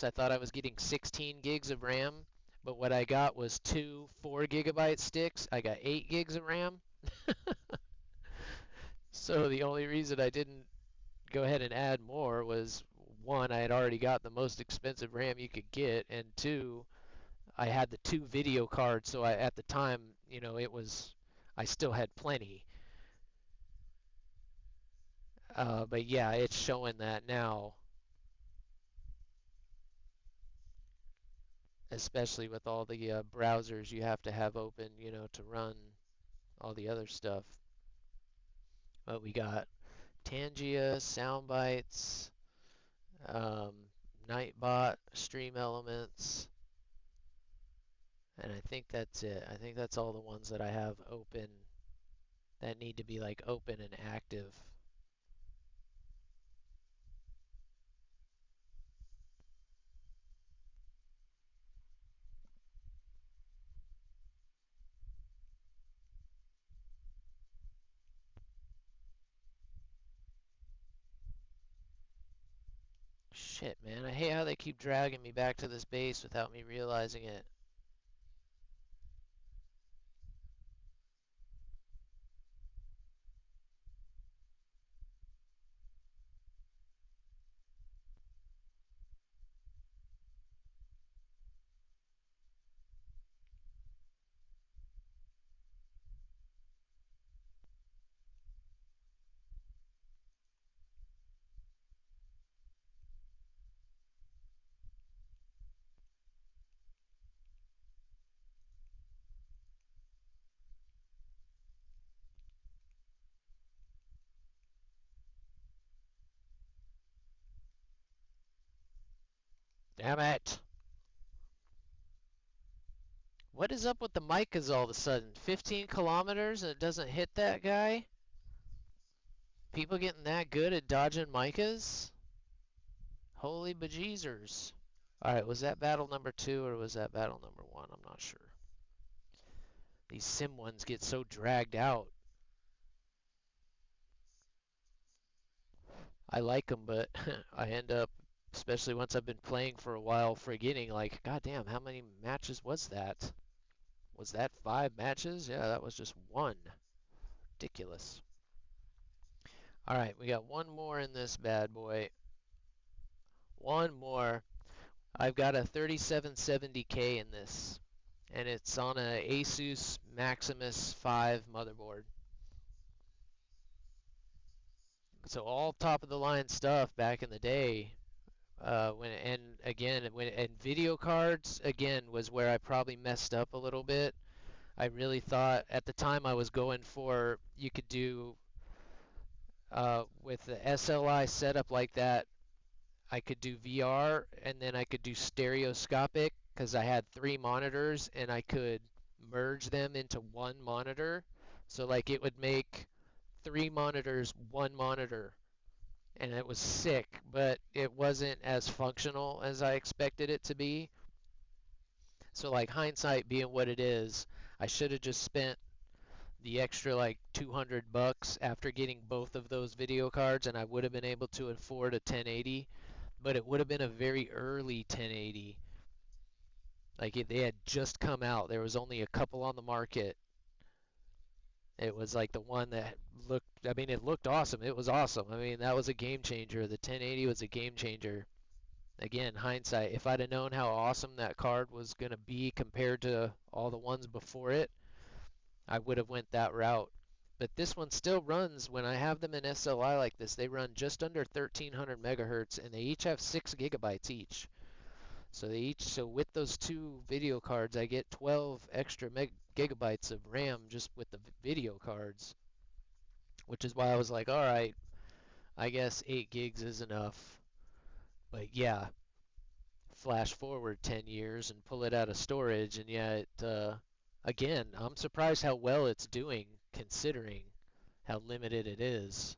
I thought I was getting 16 gigs of RAM, but what I got was two 4 GB sticks. I got 8 gigs of RAM. So the only reason I didn't go ahead and add more was one, I had already got the most expensive RAM you could get, and two, I had the two video cards, so at the time, I still had plenty. But yeah, it's showing that now, especially with all the browsers you have to have open, to run all the other stuff. But we got Tangia, Soundbites, Nightbot, Stream Elements, and I think that's it. I think that's all the ones that I have open that need to be like open and active. Shit, man. I hate how they keep dragging me back to this base without me realizing it. Damn it! What is up with the micas all of a sudden? 15 kilometers and it doesn't hit that guy? People getting that good at dodging micas? Holy bejeezers. Alright, was that battle number 2 or was that battle number 1? I'm not sure. These sim ones get so dragged out. I like them, but I end up, especially once I've been playing for a while, forgetting, like, God damn, how many matches was that? Was that 5 matches? Yeah, that was just 1. Ridiculous. Alright, we got one more in this bad boy. One more. I've got a 3770K in this, and it's on a Asus Maximus 5 motherboard. So all top of the line stuff back in the day. And video cards again was where I probably messed up a little bit. I really thought at the time I was going for you could do with the SLI setup like that. I could do VR and then I could do stereoscopic because I had 3 monitors and I could merge them into one monitor. So like it would make 3 monitors, 1 monitor, and it was sick, but it wasn't as functional as I expected it to be. So like hindsight being what it is, I should have just spent the extra like $200 after getting both of those video cards and I would have been able to afford a 1080, but it would have been a very early 1080. Like they had just come out. There was only a couple on the market. It was like the one that looked, I mean, it looked awesome. It was awesome. I mean, that was a game changer. The 1080 was a game changer. Again, hindsight, if I'd have known how awesome that card was going to be compared to all the ones before it, I would have went that route. But this one still runs, when I have them in SLI like this, they run just under 1300 megahertz and they each have 6 gigabytes each. So with those 2 video cards, I get 12 extra gigabytes of RAM just with the video cards, which is why I was like, all right, I guess 8 gigs is enough. But yeah, flash forward 10 years and pull it out of storage, and yeah, again, I'm surprised how well it's doing considering how limited it is.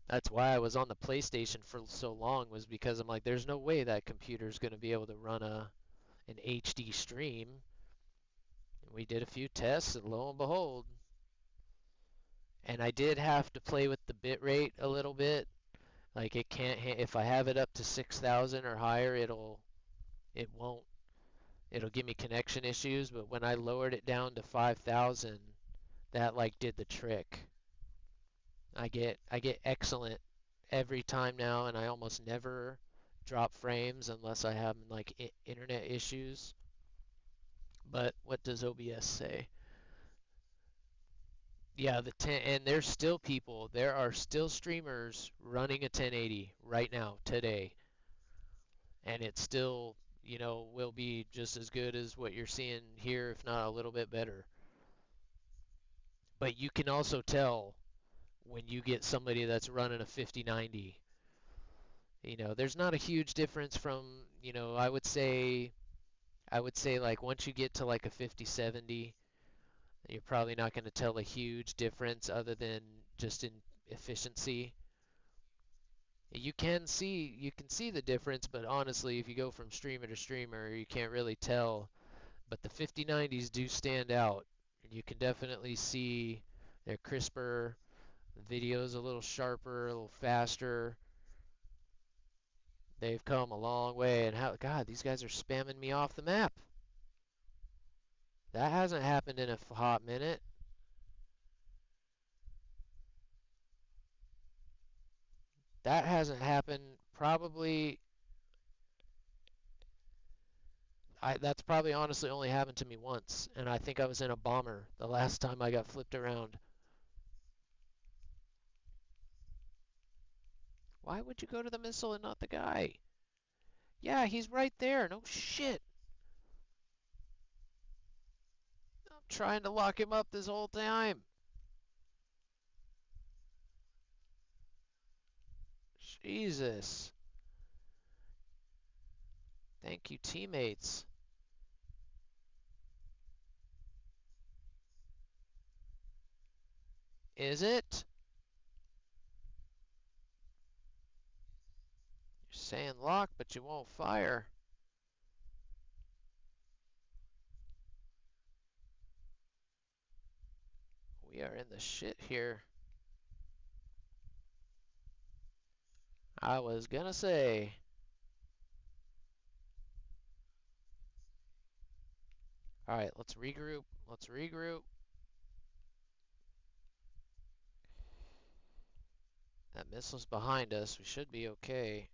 That's why I was on the PlayStation for so long, was because I'm like, there's no way that computer's going to be able to run an HD stream. And we did a few tests, and lo and behold. And I did have to play with the bitrate a little bit Like it can't, if I have it up to 6,000 or higher, it won't, it'll give me connection issues, but when I lowered it down to 5,000, that like did the trick. I get excellent every time now, and I almost never drop frames unless I have like internet issues. But what does OBS say? Yeah, the 10, and there's still people, there are still streamers running a 1080 right now, today, and it still, will be just as good as what you're seeing here, if not a little bit better. But you can also tell when you get somebody that's running a 5090. There's not a huge difference from, I would say like once you get to like a 5070, you're probably not going to tell a huge difference other than just in efficiency. You can see the difference, but honestly, if you go from streamer to streamer, you can't really tell. But the 5090s do stand out, and you can definitely see they're crisper, the video's a little sharper, a little faster. They've come a long way, and God, these guys are spamming me off the map. That hasn't happened in a hot minute. That hasn't happened probably. That's probably honestly only happened to me once, and I think I was in a bomber the last time I got flipped around. Why would you go to the missile and not the guy? Yeah, he's right there. No shit. I'm trying to lock him up this whole time. Jesus. Thank you, teammates. Is it? You're saying lock, but you won't fire. We are in the shit here. I was gonna say. Alright, let's regroup. Let's regroup. That missile's behind us. We should be okay.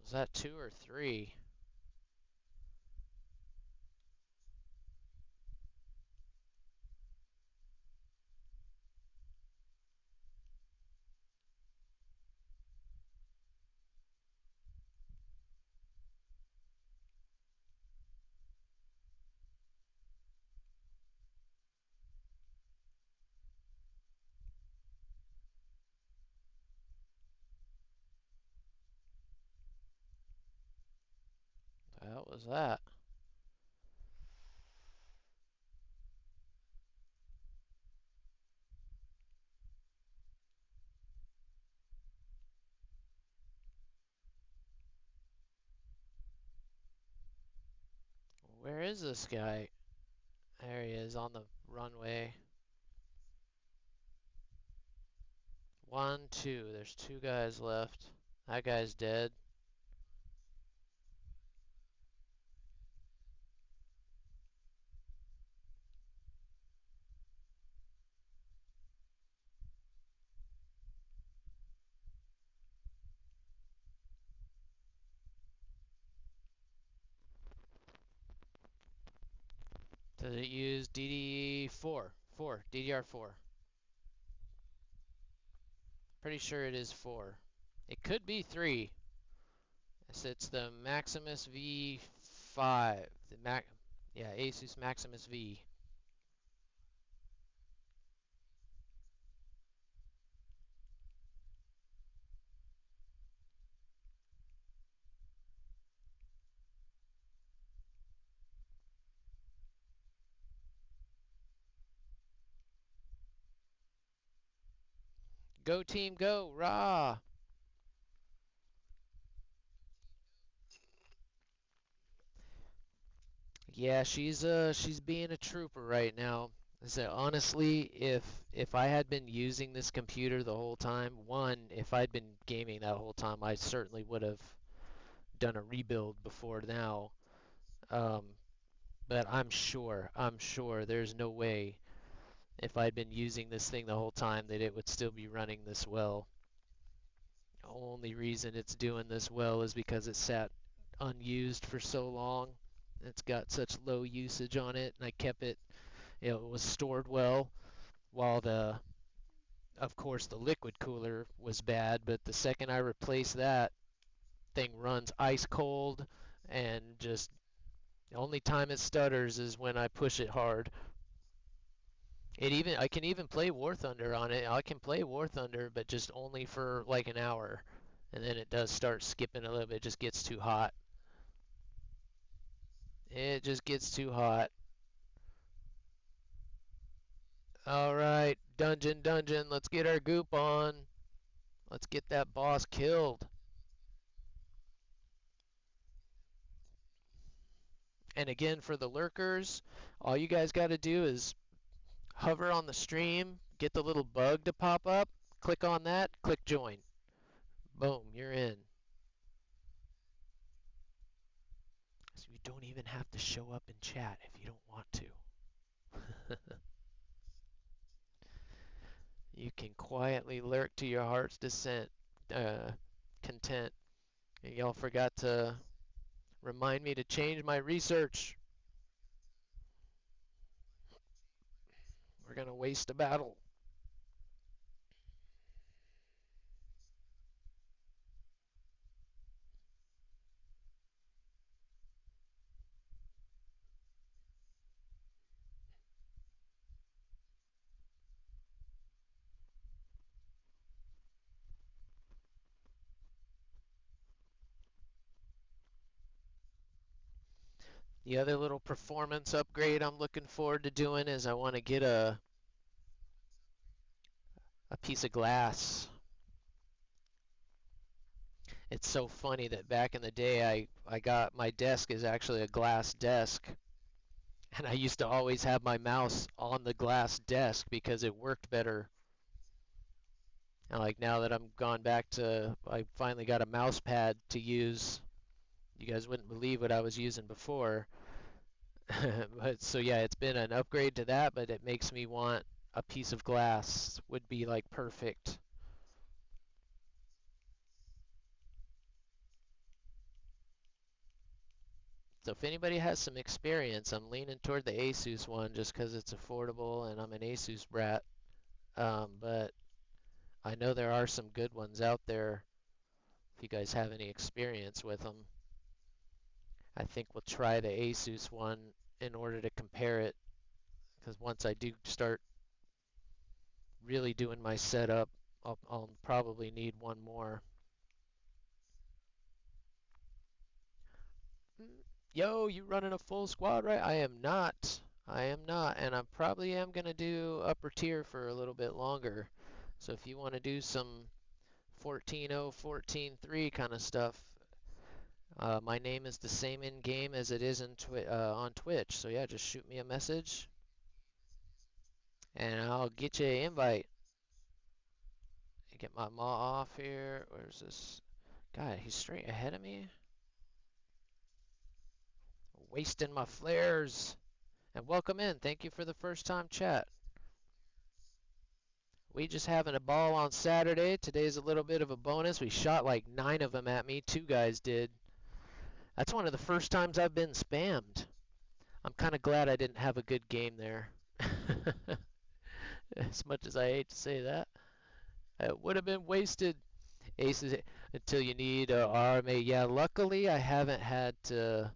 Was that 2 or 3? That was that. Where is this guy? There he is on the runway. 1, 2. There's 2 guys left. That guy's dead. Does it use DD4? 4. DDR4. Pretty sure it is 4. It could be 3. It's the Maximus V5. The Yeah, Asus Maximus V. Go team, go! Rah! Yeah, she's being a trooper right now. So honestly, if I had been using this computer the whole time, one, if I'd been gaming that whole time, I certainly would have done a rebuild before now. Um, but I'm sure there's no way if I'd been using this thing the whole time that it would still be running this well. Only reason it's doing this well is because it sat unused for so long. It's got such low usage on it, and I kept it, it was stored well, while of course, the liquid cooler was bad, but the second I replaced that, thing runs ice cold, and just the only time it stutters is when I push it hard. I can even play War Thunder on it. I can play War Thunder, but just only for like an hour, and then it does start skipping a little bit. It just gets too hot. It just gets too hot. All right, dungeon. Let's get our goop on. Let's get that boss killed. And again, for the lurkers, all you guys got to do is hover on the stream, get the little bug to pop up, click on that, click join. Boom, you're in. So you don't even have to show up in chat if you don't want to. You can quietly lurk to your heart's uh, content. Y'all forgot to remind me to change my research. We're gonna waste a battle. The other little performance upgrade I'm looking forward to doing is I want to get a piece of glass. It's so funny that back in the day I got my desk is actually a glass desk, and I used to always have my mouse on the glass desk because it worked better. And like now that I'm gone back to, I finally got a mouse pad to use. You guys wouldn't believe what I was using before. But so yeah, it's been an upgrade to that, but it makes me want a piece of glass would be like perfect. So if anybody has some experience, I'm leaning toward the Asus one just because it's affordable and I'm an Asus brat. But I know there are some good ones out there. If you guys have any experience with them, I think we'll try the Asus one in order to compare it. Because once I do start really doing my setup, I'll probably need one more. Yo, you running a full squad, right? I am not. I am not, and I probably am gonna do upper tier for a little bit longer. So if you want to do some 14.0, 14.3 kind of stuff, my name is the same in game as it is on Twitch. So yeah, just shoot me a message, and I'll get you an invite. Get my maw off here. Where's this guy? He's straight ahead of me. Wasting my flares. And welcome in. Thank you for the first time chat. We just having a ball on Saturday. Today's a little bit of a bonus. We shot like 9 of them at me. 2 guys did. That's one of the first times I've been spammed. I'm kind of glad I didn't have a good game there. As much as I hate to say that. It would have been wasted. Aces until you need RMA. Yeah, luckily I haven't had to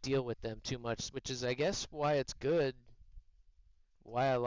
deal with them too much, which is I guess why it's good, why I like